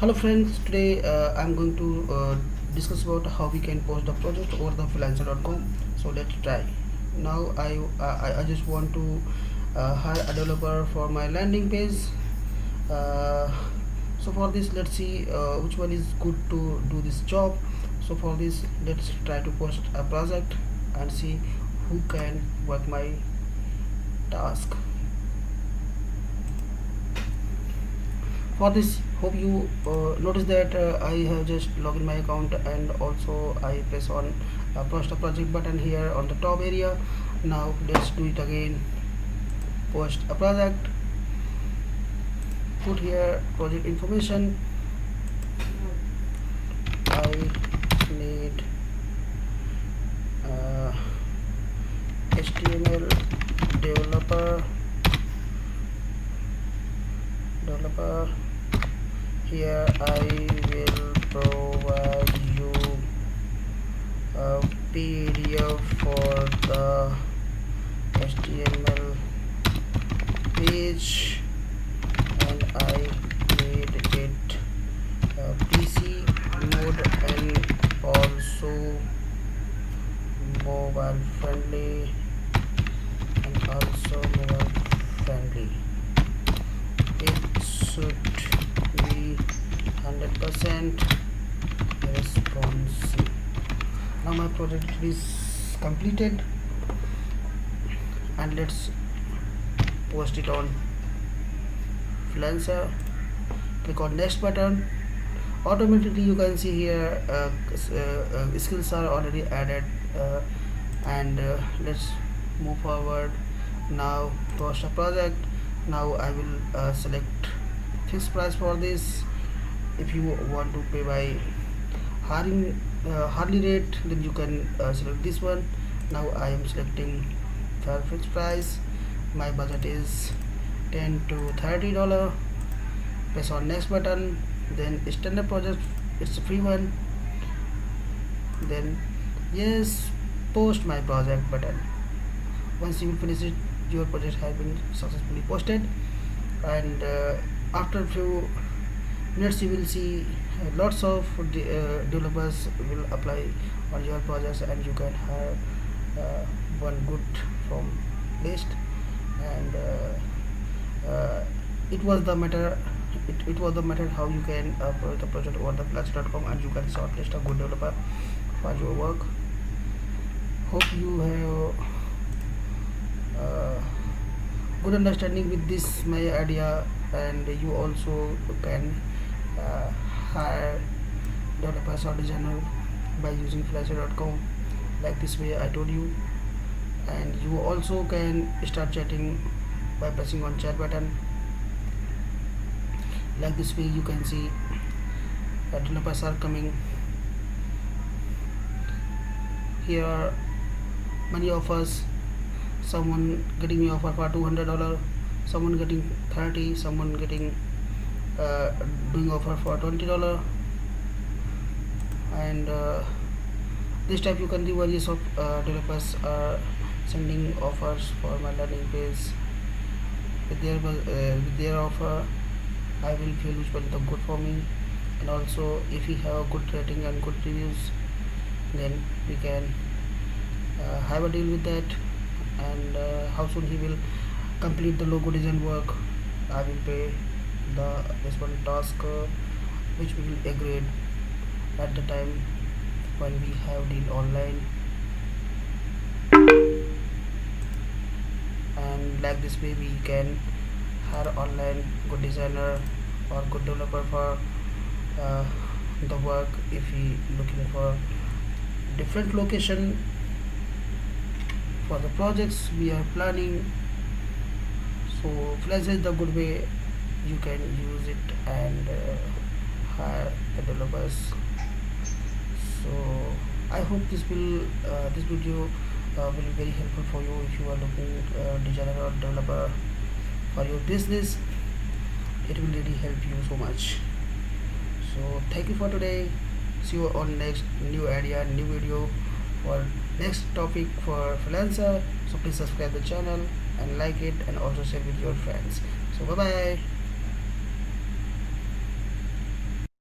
Hello friends, today I'm going to discuss about how we can post the project over the freelancer.com. So let's try. Now I just want to hire a developer for my landing page. Uh, so for this, let's see which one is good to do this job. So for this, let's try to post a project and see who can work my task. For this, hope you notice that I have just logged my account, and also I press on post a project button here on the top area. Now let's do it again. Post a project, put here project information. I need uh, HTML developer. Here I will provide you a PDF for the HTML page, and I need it PC mode and also mobile friendly It should be 100% responsive. Now my project is completed, and let's post it on Freelancer. Click on next button. Automatically you can see here skills are already added, and let's move forward. Now post a project. Now I will select fixed price for this. If you want to pay by hourly rate, then you can select this one. Now I am selecting for fixed price. My budget is $10 to $30. Press on next button. Then standard project, it's a free one. Then yes, post my project button. Once you finish it, your project has been successfully posted, and after a few minutes you will see lots of developers will apply on your projects, and you can have one good from list. And it was the matter it was the matter how you can post the project over the plus.com, and you can shortlist a good developer for your work. Hope you have good understanding with this my idea, and you also can hire developers or designer by using freelancer.com like this way I told you. And you also can start chatting by pressing on chat button. Like this way you can see developers are coming. Here are many offers. Someone getting me offer for $200, someone getting 30, someone getting doing offer for $20. And this type you can do. Various of developers are sending offers for my landing page. With their offer, I will feel which one is the good for me. And also if we have a good rating and good reviews, then we can have a deal with that. And how soon he will complete the logo design work, I will pay this one task, which we will agree at the time when we have deal online. And like this way we can hire online good designer or good developer for the work. If we looking for different location for the projects we are planning, so Freelancer is the good way you can use it and hire the developers. So I hope this video will be very helpful for you if you are looking designer or developer for your business. It will really help you so much. So thank you for today. See you on next new idea, new video for next topic for freelancer. So please subscribe the channel and like it, and also share with your friends. So bye bye.